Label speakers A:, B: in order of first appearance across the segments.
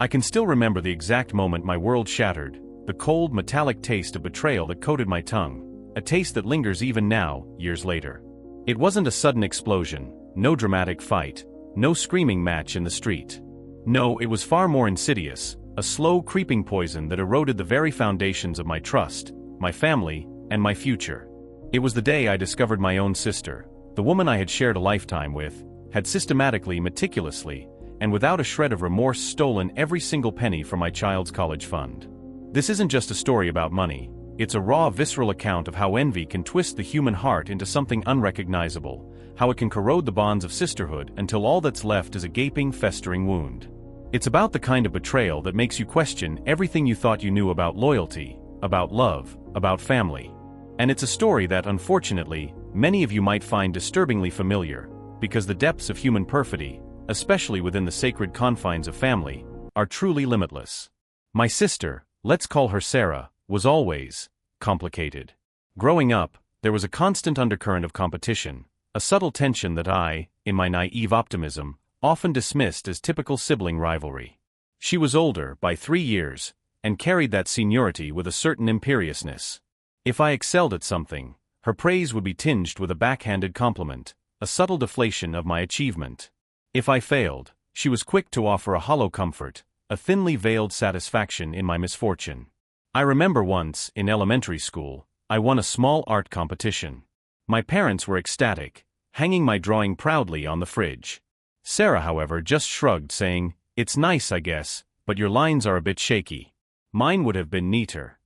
A: I can still remember the exact moment my world shattered, the cold, metallic taste of betrayal that coated my tongue, a taste that lingers even now, years later. It wasn't a sudden explosion, no dramatic fight, no screaming match in the street. No, it was far more insidious, a slow, creeping poison that eroded the very foundations of my trust, my family, and my future. It was the day I discovered my own sister, the woman I had shared a lifetime with, had systematically, meticulously, and without a shred of remorse stolen every single penny from my child's college fund. This isn't just a story about money, it's a raw, visceral account of how envy can twist the human heart into something unrecognizable, how it can corrode the bonds of sisterhood until all that's left is a gaping, festering wound. It's about the kind of betrayal that makes you question everything you thought you knew about loyalty, about love, about family. And it's a story that, unfortunately, many of you might find disturbingly familiar, because the depths of human perfidy, especially within the sacred confines of family, are truly limitless. My sister, let's call her Sarah, was always complicated. Growing up, there was a constant undercurrent of competition, a subtle tension that I, in my naive optimism, often dismissed as typical sibling rivalry. She was older by 3 years, and carried that seniority with a certain imperiousness. If I excelled at something, her praise would be tinged with a backhanded compliment, a subtle deflation of my achievement. If I failed, she was quick to offer a hollow comfort, a thinly veiled satisfaction in my misfortune. I remember once, in elementary school, I won a small art competition. My parents were ecstatic, hanging my drawing proudly on the fridge. Sarah, however, just shrugged, saying, "It's nice, I guess, but your lines are a bit shaky. Mine would have been neater."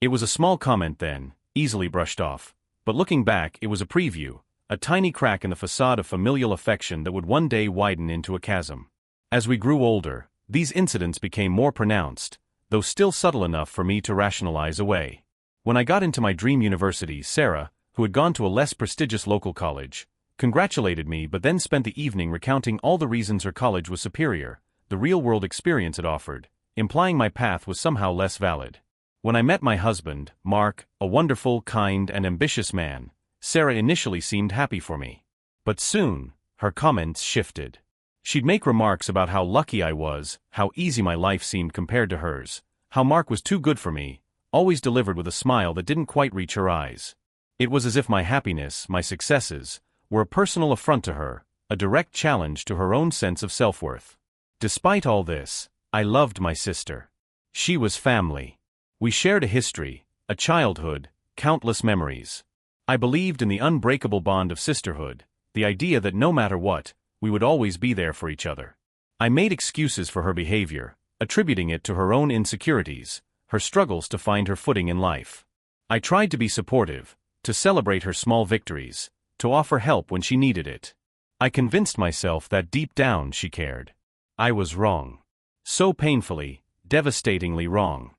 A: It was a small comment then, easily brushed off, but looking back it was a preview, a tiny crack in the facade of familial affection that would one day widen into a chasm. As we grew older, these incidents became more pronounced, though still subtle enough for me to rationalize away. When I got into my dream university, Sarah, who had gone to a less prestigious local college, congratulated me but then spent the evening recounting all the reasons her college was superior, the real-world experience it offered, implying my path was somehow less valid. When I met my husband, Mark, a wonderful, kind, and ambitious man, Sarah initially seemed happy for me. But soon, her comments shifted. She'd make remarks about how lucky I was, how easy my life seemed compared to hers, how Mark was too good for me, always delivered with a smile that didn't quite reach her eyes. It was as if my happiness, my successes, were a personal affront to her, a direct challenge to her own sense of self-worth. Despite all this, I loved my sister. She was family. We shared a history, a childhood, countless memories. I believed in the unbreakable bond of sisterhood, the idea that no matter what, we would always be there for each other. I made excuses for her behavior, attributing it to her own insecurities, her struggles to find her footing in life. I tried to be supportive, to celebrate her small victories, to offer help when she needed it. I convinced myself that deep down she cared. I was wrong. So painfully, devastatingly wrong.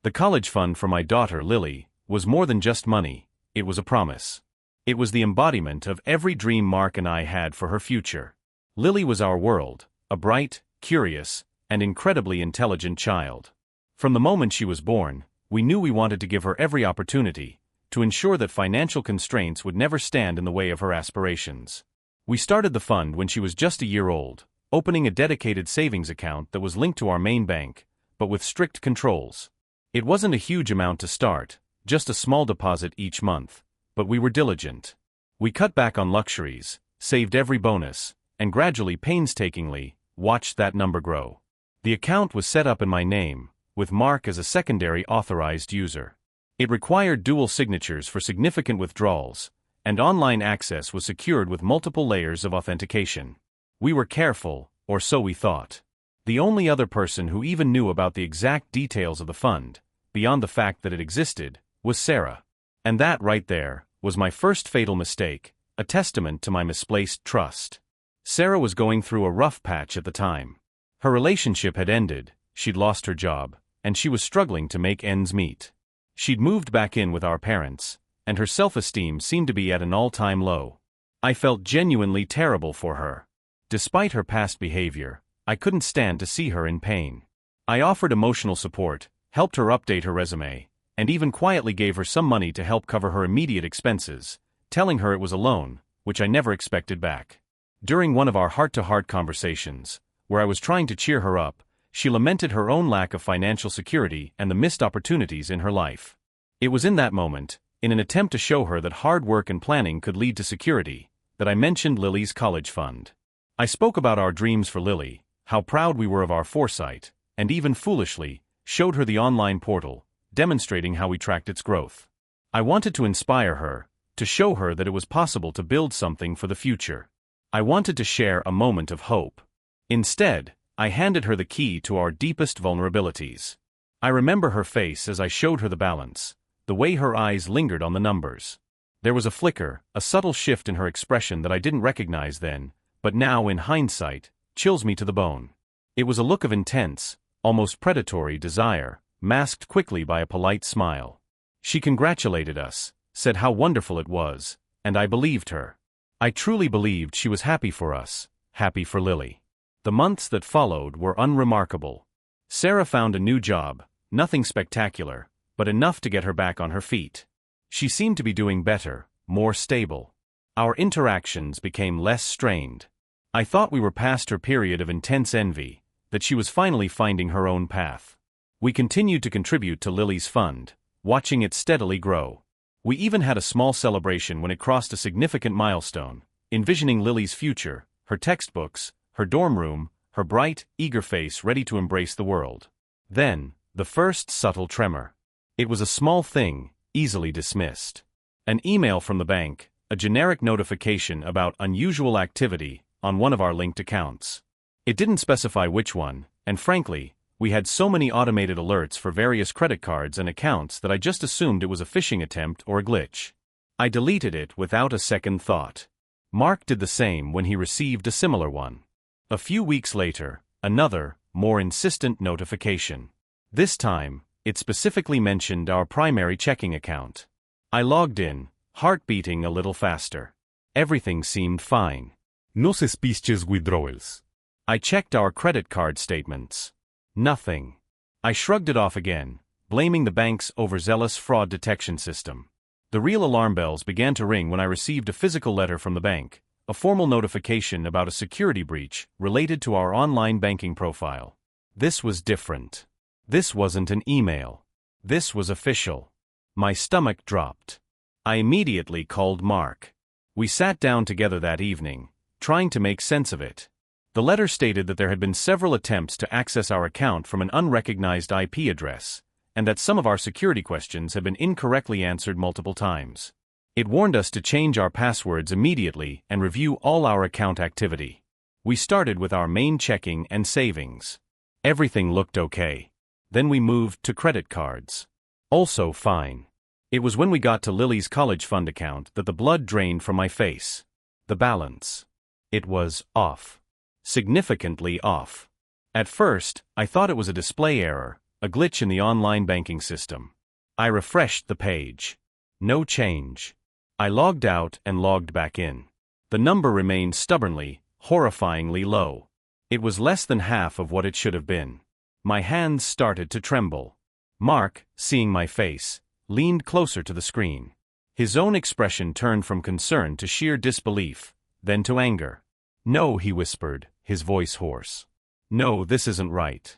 A: The college fund for my daughter, Lily, was more than just money, it was a promise. It was the embodiment of every dream Mark and I had for her future. Lily was our world, a bright, curious, and incredibly intelligent child. From the moment she was born, we knew we wanted to give her every opportunity, to ensure that financial constraints would never stand in the way of her aspirations. We started the fund when she was just a year old, opening a dedicated savings account that was linked to our main bank, but with strict controls. It wasn't a huge amount to start, just a small deposit each month, but we were diligent. We cut back on luxuries, saved every bonus, and gradually, painstakingly, watched that number grow. The account was set up in my name, with Mark as a secondary authorized user. It required dual signatures for significant withdrawals, and online access was secured with multiple layers of authentication. We were careful, or so we thought. The only other person who even knew about the exact details of the fund, beyond the fact that it existed, was Sarah. And that right there was my first fatal mistake, a testament to my misplaced trust. Sarah was going through a rough patch at the time. Her relationship had ended, she'd lost her job, and she was struggling to make ends meet. She'd moved back in with our parents, and her self-esteem seemed to be at an all-time low. I felt genuinely terrible for her. Despite her past behavior, I couldn't stand to see her in pain. I offered emotional support, helped her update her resume, and even quietly gave her some money to help cover her immediate expenses, telling her it was a loan, which I never expected back. During one of our heart-to-heart conversations, where I was trying to cheer her up, She lamented her own lack of financial security and the missed opportunities in her life. It was in that moment, in an attempt to show her that hard work and planning could lead to security, that I mentioned Lily's college fund. I spoke about our dreams for Lily, how proud we were of our foresight, and even foolishly, showed her the online portal, demonstrating how we tracked its growth. I wanted to inspire her, to show her that it was possible to build something for the future. I wanted to share a moment of hope. Instead, I handed her the key to our deepest vulnerabilities. I remember her face as I showed her the balance, the way her eyes lingered on the numbers. There was a flicker, a subtle shift in her expression that I didn't recognize then, but now in hindsight, chills me to the bone. It was a look of intense, almost predatory desire, masked quickly by a polite smile. She congratulated us, said how wonderful it was, and I believed her. I truly believed she was happy for us, happy for Lily. The months that followed were unremarkable. Sarah found a new job, nothing spectacular, but enough to get her back on her feet. She seemed to be doing better, more stable. Our interactions became less strained. I thought we were past her period of intense envy, that she was finally finding her own path. We continued to contribute to Lily's fund, watching it steadily grow. We even had a small celebration when it crossed a significant milestone, envisioning Lily's future, her textbooks, her dorm room, her bright, eager face ready to embrace the world. Then, the first subtle tremor. It was a small thing, easily dismissed. An email from the bank, a generic notification about unusual activity on one of our linked accounts. It didn't specify which one, and frankly, we had so many automated alerts for various credit cards and accounts that I just assumed it was a phishing attempt or a glitch. I deleted it without a second thought. Mark did the same when he received a similar one. A few weeks later, another, more insistent notification. This time, it specifically mentioned our primary checking account. I logged in, heart beating a little faster. Everything seemed fine.
B: No suspicious withdrawals.
A: I checked our credit card statements. Nothing. I shrugged it off again, blaming the bank's overzealous fraud detection system. The real alarm bells began to ring when I received a physical letter from the bank, a formal notification about a security breach related to our online banking profile. This was different. This wasn't an email. This was official. My stomach dropped. I immediately called Mark. We sat down together that evening, trying to make sense of it. The letter stated that there had been several attempts to access our account from an unrecognized IP address, and that some of our security questions had been incorrectly answered multiple times. It warned us to change our passwords immediately and review all our account activity. We started with our main checking and savings. Everything looked okay. Then we moved to credit cards. Also fine. It was when we got to Lily's college fund account that the blood drained from my face. The balance. It was off. Significantly off. At first, I thought it was a display error, a glitch in the online banking system. I refreshed the page. No change. I logged out and logged back in. The number remained stubbornly, horrifyingly low. It was less than half of what it should have been. My hands started to tremble. Mark, seeing my face, leaned closer to the screen. His own expression turned from concern to sheer disbelief, then to anger. "No," he whispered, his voice hoarse. "No, this isn't right."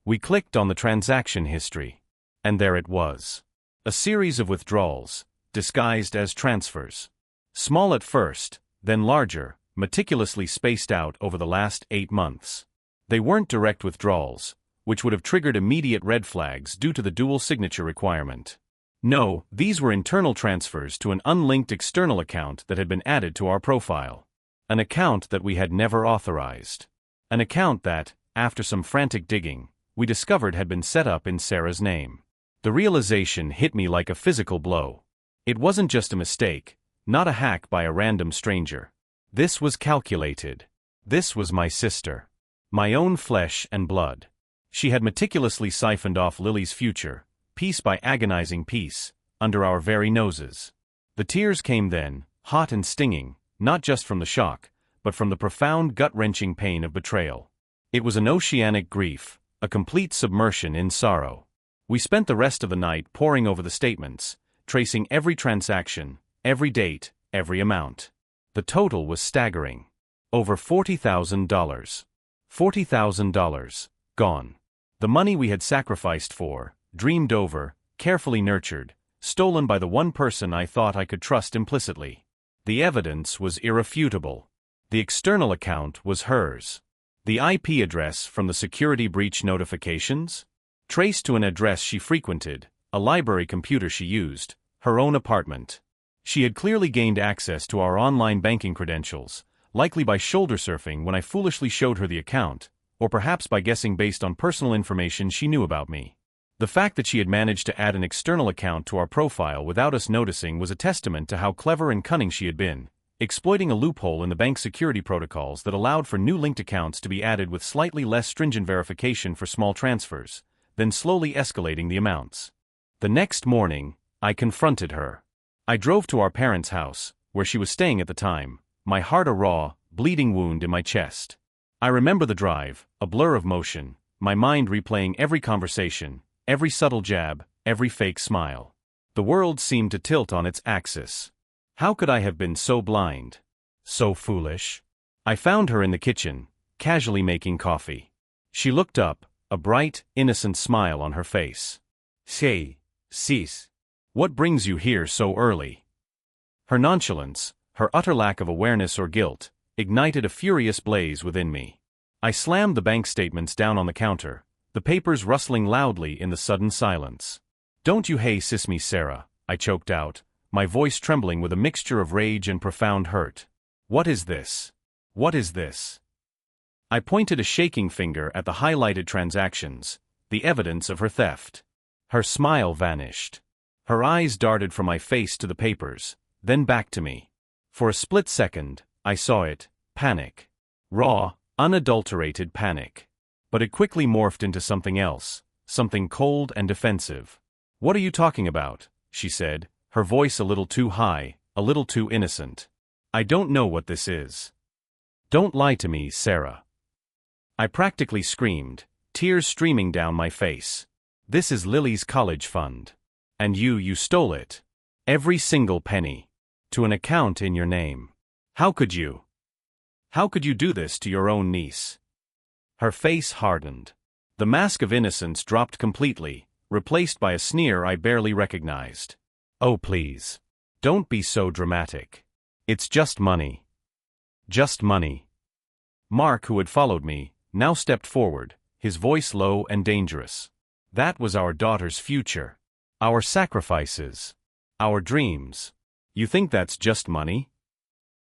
A: We clicked on the transaction history. And there it was. A series of withdrawals, disguised as transfers. Small at first, then larger, meticulously spaced out over the last 8 months. They weren't direct withdrawals, which would have triggered immediate red flags due to the dual signature requirement. No, these were internal transfers to an unlinked external account that had been added to our profile. An account that we had never authorized. An account that, after some frantic digging, we discovered had been set up in Sarah's name. The realization hit me like a physical blow. It wasn't just a mistake, not a hack by a random stranger. This was calculated. This was my sister. My own flesh and blood. She had meticulously siphoned off Lily's future, piece by agonizing piece, under our very noses. The tears came then, hot and stinging, not just from the shock, but from the profound gut-wrenching pain of betrayal. It was an oceanic grief, a complete submersion in sorrow. We spent the rest of the night poring over the statements, tracing every transaction, every date, every amount. The total was staggering. Over $40,000. $40,000. Gone. The money we had sacrificed for, dreamed over, carefully nurtured, stolen by the one person I thought I could trust implicitly. The evidence was irrefutable. The external account was hers. The IP address from the security breach notifications? Traced to an address she frequented, a library computer she used, her own apartment. She had clearly gained access to our online banking credentials, likely by shoulder surfing when I foolishly showed her the account, or perhaps by guessing based on personal information she knew about me. The fact that she had managed to add an external account to our profile without us noticing was a testament to how clever and cunning she had been, exploiting a loophole in the bank's security protocols that allowed for new linked accounts to be added with slightly less stringent verification for small transfers, then slowly escalating the amounts. The next morning, I confronted her. I drove to our parents' house, where she was staying at the time, my heart a raw, bleeding wound in my chest. I remember the drive, a blur of motion, my mind replaying every conversation, every subtle jab, every fake smile. The world seemed to tilt on its axis. How could I have been so blind? So foolish? I found her in the kitchen, casually making coffee. She looked up, a bright, innocent smile on her face. "Say, sis, what brings you here so early?" Her nonchalance, her utter lack of awareness or guilt, ignited a furious blaze within me. I slammed the bank statements down on the counter, the papers rustling loudly in the sudden silence. "Don't you sis me, Sarah," I choked out, my voice trembling with a mixture of rage and profound hurt. "What is this? What is this?" I pointed a shaking finger at the highlighted transactions, the evidence of her theft. Her smile vanished. Her eyes darted from my face to the papers, then back to me. For a split second, I saw it, panic. Raw, unadulterated panic. But it quickly morphed into something else, something cold and defensive. "What are you talking about?" she said, her voice a little too high, a little too innocent. "I don't know what this is. Don't lie to me, Sarah." I practically screamed, tears streaming down my face. "This is Lily's college fund. And you stole it. Every single penny. To an account in your name. How could you? How could you do this to your own niece?" Her face hardened. The mask of innocence dropped completely, replaced by a sneer I barely recognized. "Oh please. Don't be so dramatic. It's just money. Just money." Mark, who had followed me, now stepped forward, his voice low and dangerous. "That was our daughter's future. Our sacrifices. Our dreams. You think that's just money?"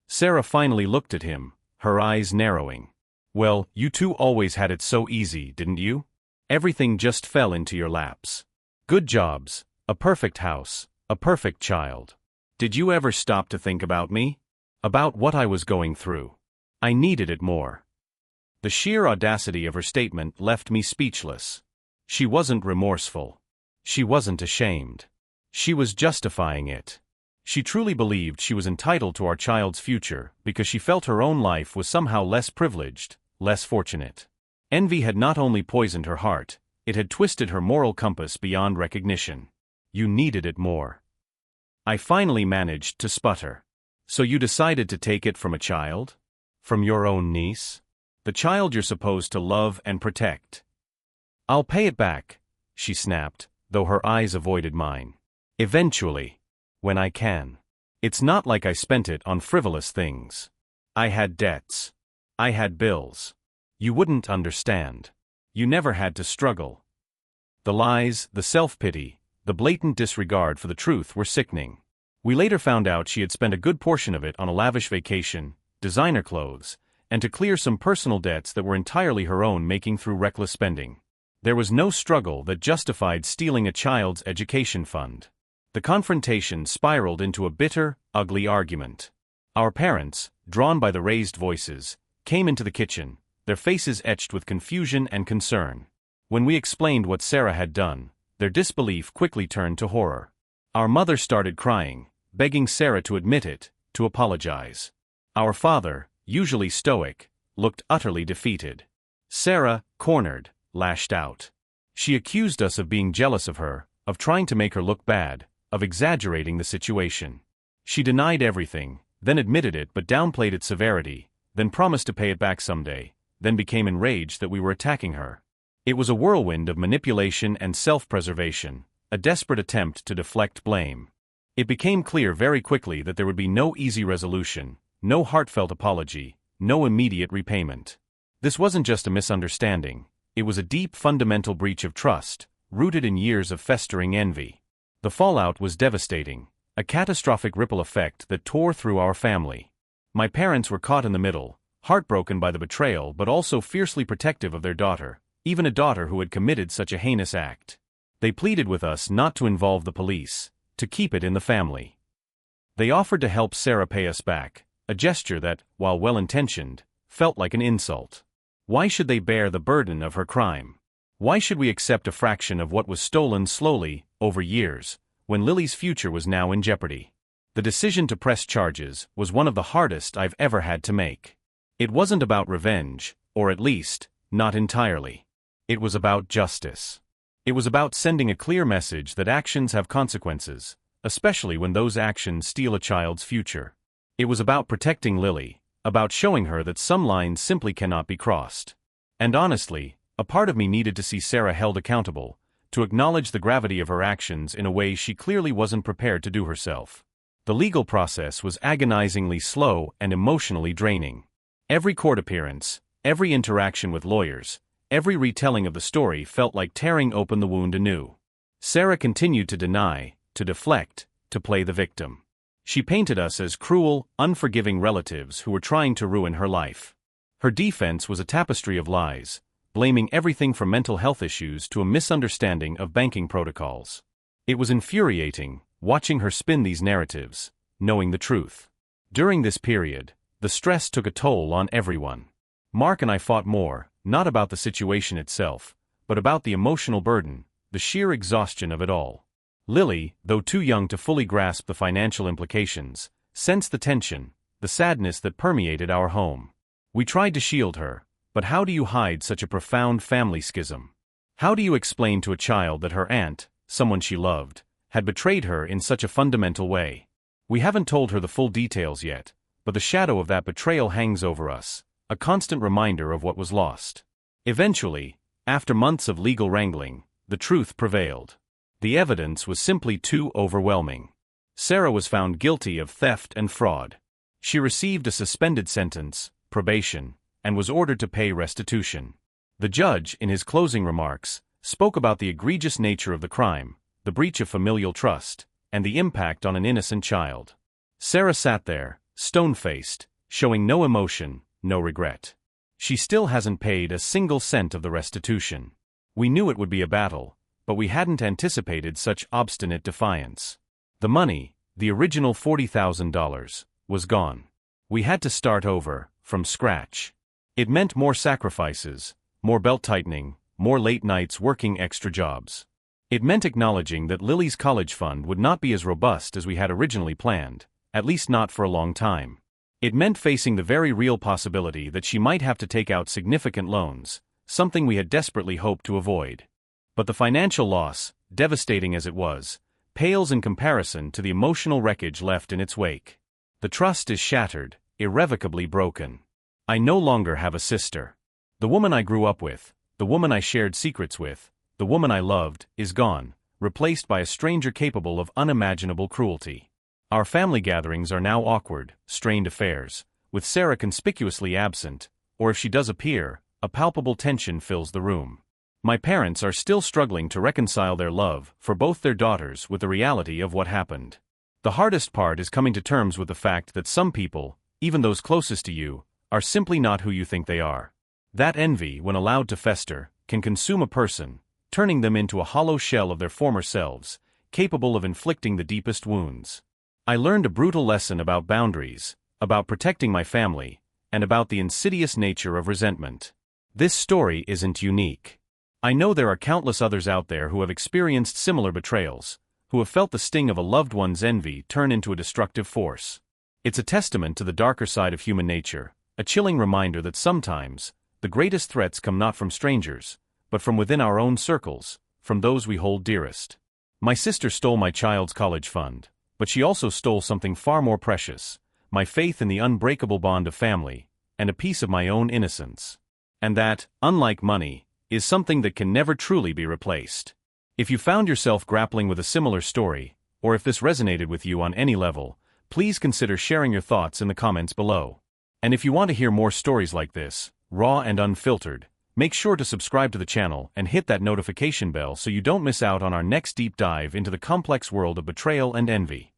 A: Sarah finally looked at him, her eyes narrowing. "Well, you two always had it so easy, didn't you? Everything just fell into your laps. Good jobs, a perfect house, a perfect child. Did you ever stop to think about me? About what I was going through? I needed it more." The sheer audacity of her statement left me speechless. She wasn't remorseful. She wasn't ashamed. She was justifying it. She truly believed she was entitled to our child's future because she felt her own life was somehow less privileged, less fortunate. Envy had not only poisoned her heart, it had twisted her moral compass beyond recognition. "You needed it more." I finally managed to sputter. "So you decided to take it from a child? From your own niece? The child you're supposed to love and protect?" "I'll pay it back," she snapped, though her eyes avoided mine. "Eventually. When I can. It's not like I spent it on frivolous things. I had debts. I had bills. You wouldn't understand. You never had to struggle." The lies, the self-pity, the blatant disregard for the truth were sickening. We later found out she had spent a good portion of it on a lavish vacation, designer clothes, and to clear some personal debts that were entirely her own making through reckless spending. There was no struggle that justified stealing a child's education fund. The confrontation spiraled into a bitter, ugly argument. Our parents, drawn by the raised voices, came into the kitchen, their faces etched with confusion and concern. When we explained what Sarah had done, their disbelief quickly turned to horror. Our mother started crying, begging Sarah to admit it, to apologize. Our father, usually stoic, looked utterly defeated. Sarah, cornered, lashed out. She accused us of being jealous of her, of trying to make her look bad, of exaggerating the situation. She denied everything, then admitted it but downplayed its severity, then promised to pay it back someday, then became enraged that we were attacking her. It was a whirlwind of manipulation and self-preservation, a desperate attempt to deflect blame. It became clear very quickly that there would be no easy resolution, no heartfelt apology, no immediate repayment. This wasn't just a misunderstanding, it was a deep fundamental breach of trust, rooted in years of festering envy. The fallout was devastating, a catastrophic ripple effect that tore through our family. My parents were caught in the middle, heartbroken by the betrayal but also fiercely protective of their daughter, even a daughter who had committed such a heinous act. They pleaded with us not to involve the police, to keep it in the family. They offered to help Sarah pay us back, a gesture that, while well-intentioned, felt like an insult. Why should they bear the burden of her crime? Why should we accept a fraction of what was stolen slowly, over years, when Lily's future was now in jeopardy? The decision to press charges was one of the hardest I've ever had to make. It wasn't about revenge, or at least, not entirely. It was about justice. It was about sending a clear message that actions have consequences, especially when those actions steal a child's future. It was about protecting Lily, about showing her that some lines simply cannot be crossed. And honestly, a part of me needed to see Sarah held accountable, to acknowledge the gravity of her actions in a way she clearly wasn't prepared to do herself. The legal process was agonizingly slow and emotionally draining. Every court appearance, every interaction with lawyers, every retelling of the story felt like tearing open the wound anew. Sarah continued to deny, to deflect, to play the victim. She painted us as cruel, unforgiving relatives who were trying to ruin her life. Her defense was a tapestry of lies, blaming everything from mental health issues to a misunderstanding of banking protocols. It was infuriating, watching her spin these narratives, knowing the truth. During this period, the stress took a toll on everyone. Mark and I fought more, not about the situation itself, but about the emotional burden, the sheer exhaustion of it all. Lily, though too young to fully grasp the financial implications, sensed the tension, the sadness that permeated our home. We tried to shield her, but how do you hide such a profound family schism? How do you explain to a child that her aunt, someone she loved, had betrayed her in such a fundamental way? We haven't told her the full details yet, but the shadow of that betrayal hangs over us, a constant reminder of what was lost. Eventually, after months of legal wrangling, the truth prevailed. The evidence was simply too overwhelming. Sarah was found guilty of theft and fraud. She received a suspended sentence, probation, and was ordered to pay restitution. The judge, in his closing remarks, spoke about the egregious nature of the crime, the breach of familial trust, and the impact on an innocent child. Sarah sat there, stone-faced, showing no emotion, no regret. She still hasn't paid a single cent of the restitution. We knew it would be a battle, but we hadn't anticipated such obstinate defiance. The money, the original $40,000, was gone. We had to start over, from scratch. It meant more sacrifices, more belt-tightening, more late nights working extra jobs. It meant acknowledging that Lily's college fund would not be as robust as we had originally planned, at least not for a long time. It meant facing the very real possibility that she might have to take out significant loans, something we had desperately hoped to avoid. But the financial loss, devastating as it was, pales in comparison to the emotional wreckage left in its wake. The trust is shattered, irrevocably broken. I no longer have a sister. The woman I grew up with, the woman I shared secrets with, the woman I loved, is gone, replaced by a stranger capable of unimaginable cruelty. Our family gatherings are now awkward, strained affairs, with Sarah conspicuously absent, or if she does appear, a palpable tension fills the room. My parents are still struggling to reconcile their love for both their daughters with the reality of what happened. The hardest part is coming to terms with the fact that some people, even those closest to you, are simply not who you think they are. That envy, when allowed to fester, can consume a person, turning them into a hollow shell of their former selves, capable of inflicting the deepest wounds. I learned a brutal lesson about boundaries, about protecting my family, and about the insidious nature of resentment. This story isn't unique. I know there are countless others out there who have experienced similar betrayals, who have felt the sting of a loved one's envy turn into a destructive force. It's a testament to the darker side of human nature, a chilling reminder that sometimes, the greatest threats come not from strangers, but from within our own circles, from those we hold dearest. My sister stole my child's college fund, but she also stole something far more precious, my faith in the unbreakable bond of family, and a piece of my own innocence. And that, unlike money, is something that can never truly be replaced. If you found yourself grappling with a similar story, or if this resonated with you on any level, please consider sharing your thoughts in the comments below. And if you want to hear more stories like this, raw and unfiltered, make sure to subscribe to the channel and hit that notification bell so you don't miss out on our next deep dive into the complex world of betrayal and envy.